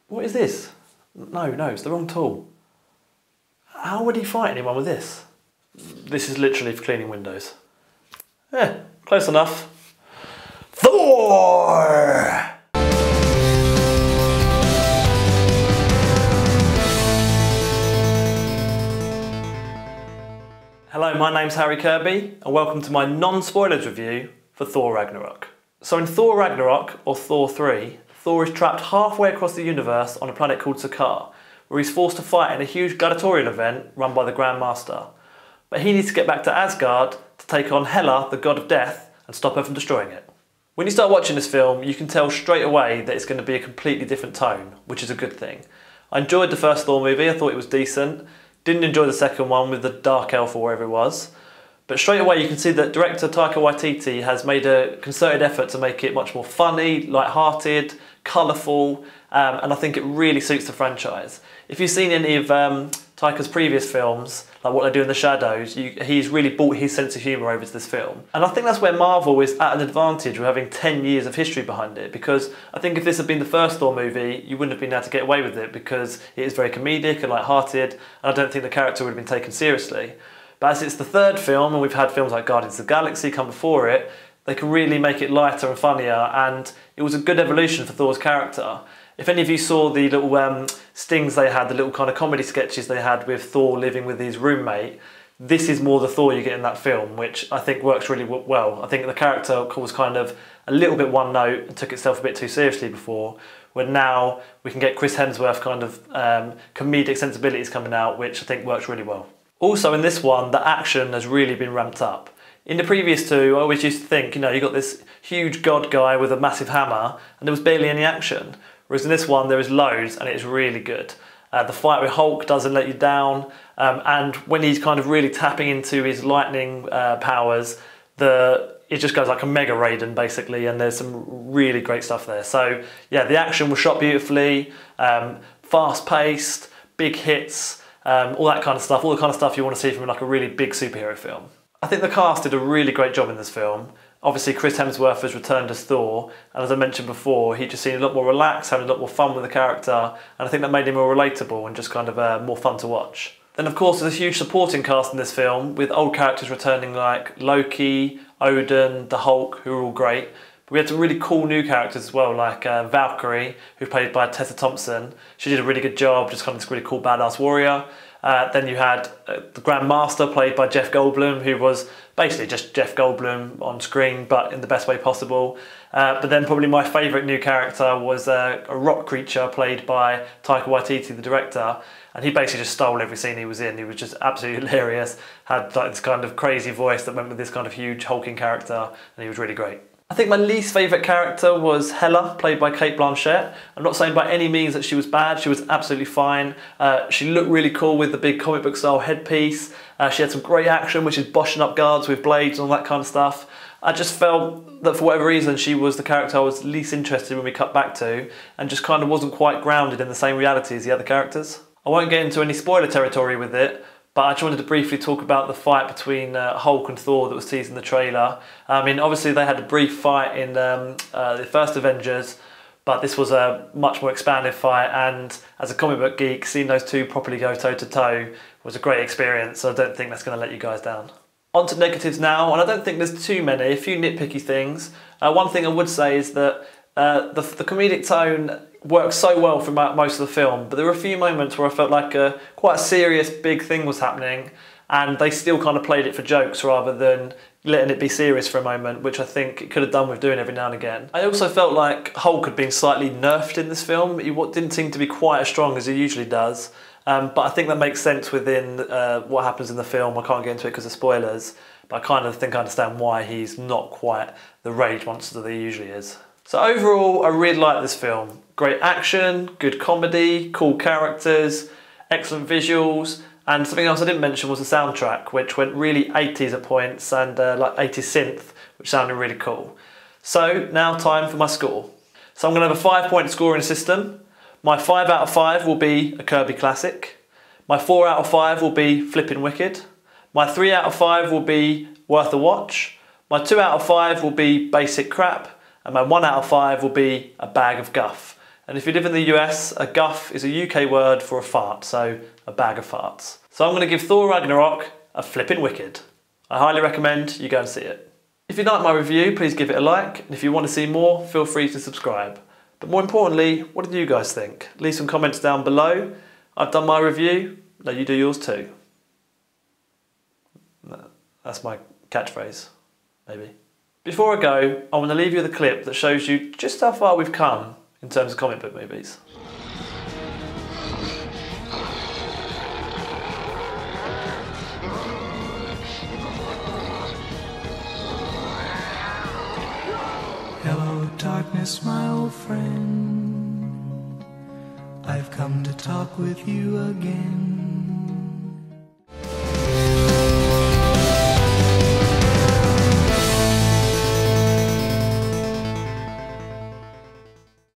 What is this? No, it's the wrong tool. How would he fight anyone with this? This is literally for cleaning windows. Yeah, close enough. Thor! Hello, my name's Harry Kirby and welcome to my non-spoilers review for Thor Ragnarok. So in Thor Ragnarok, or Thor 3, Thor is trapped halfway across the universe on a planet called Sakaar, where he's forced to fight in a huge gladiatorial event run by the Grand Master. But he needs to get back to Asgard to take on Hela, the god of death, and stop her from destroying it. When you start watching this film, you can tell straight away that it's going to be a completely different tone, which is a good thing. I enjoyed the first Thor movie, I thought it was decent. Didn't enjoy the second one with the Dark Elf or wherever it was. But straight away you can see that director Taika Waititi has made a concerted effort to make it much more funny, light-hearted, colourful, and I think it really suits the franchise. If you've seen any of Taika's previous films, like What They Do in the Shadows, he's really brought his sense of humour over to this film. And I think that's where Marvel is at an advantage with having 10 years of history behind it, because I think if this had been the first Thor movie, you wouldn't have been able to get away with it because it is very comedic and light-hearted, and I don't think the character would have been taken seriously. But as it's the third film, and we've had films like Guardians of the Galaxy come before it, they can really make it lighter and funnier, and it was a good evolution for Thor's character. If any of you saw the little stings they had, the little kind of comedy sketches they had with Thor living with his roommate, this is more the Thor you get in that film, which I think works really well. I think the character was kind of a little bit one note and took itself a bit too seriously before, where now we can get Chris Hemsworth kind of comedic sensibilities coming out, which I think works really well. Also in this one, the action has really been ramped up. In the previous two, I always used to think, you know, you got this huge god guy with a massive hammer and there was barely any action. Whereas in this one, there is loads and it is really good. The fight with Hulk doesn't let you down, and when he's kind of really tapping into his lightning powers, it just goes like a Mega Raiden basically, and there's some really great stuff there. So yeah, the action was shot beautifully, fast-paced, big hits, all that kind of stuff, all the kind of stuff you want to see from like a really big superhero film. I think the cast did a really great job in this film. Obviously Chris Hemsworth has returned as Thor, and as I mentioned before, he just seemed a lot more relaxed, having a lot more fun with the character, and I think that made him more relatable and just kind of more fun to watch. Then of course there's a huge supporting cast in this film, with old characters returning like Loki, Odin, the Hulk, who are all great. But we had some really cool new characters as well, like Valkyrie, who's played by Tessa Thompson. She did a really good job, just kind of this really cool badass warrior. Then you had the Grand Master, played by Jeff Goldblum, who was basically just Jeff Goldblum on screen, but in the best way possible. But then probably my favourite new character was a rock creature played by Taika Waititi, the director, and he basically just stole every scene he was in. He was just absolutely hilarious, had like this kind of crazy voice that went with this kind of huge hulking character, and he was really great. I think my least favourite character was Hela, played by Cate Blanchett. I'm not saying by any means that she was bad, she was absolutely fine. She looked really cool with the big comic book style headpiece. She had some great action, which is boshing up guards with blades and all that kind of stuff. I just felt that for whatever reason she was the character I was least interested in when we cut back to, and just kind of wasn't quite grounded in the same reality as the other characters. I won't get into any spoiler territory with it, but I just wanted to briefly talk about the fight between Hulk and Thor that was teased in the trailer. I mean, obviously they had a brief fight in the first Avengers, but this was a much more expanded fight, and as a comic book geek, seeing those two properly go toe-to-toe was a great experience, so I don't think that's going to let you guys down. On to negatives now, and I don't think there's too many, a few nitpicky things. One thing I would say is that the comedic tone works so well for most of the film, but there were a few moments where I felt like quite a serious big thing was happening, and they still kind of played it for jokes rather than letting it be serious for a moment, which I think it could have done with doing every now and again. I also felt like Hulk had been slightly nerfed in this film. He didn't seem to be quite as strong as he usually does, but I think that makes sense within what happens in the film. I can't get into it because of spoilers, but I kind of think I understand why he's not quite the rage monster that he usually is. So overall, I really like this film. Great action, good comedy, cool characters, excellent visuals, and something else I didn't mention was the soundtrack, which went really 80s at points, and like 80s synth, which sounded really cool. So now time for my score. So I'm going to have a 5-point scoring system. My 5 out of 5 will be a Kirby classic. My 4 out of 5 will be flipping wicked. My 3 out of 5 will be worth a watch. My 2 out of 5 will be basic crap. And my 1 out of 5 will be a bag of guff. And if you live in the US, a guff is a UK word for a fart, so a bag of farts. So I'm going to give Thor Ragnarok a flippin' wicked. I highly recommend you go and see it. If you like my review, please give it a like, and if you want to see more, feel free to subscribe. But more importantly, what did you guys think? Leave some comments down below. I've done my review, now you do yours too. That's my catchphrase, maybe. Before I go, I want to leave you with a clip that shows you just how far we've come in terms of comic book movies. Hello, darkness, my old friend. I've come to talk with you again.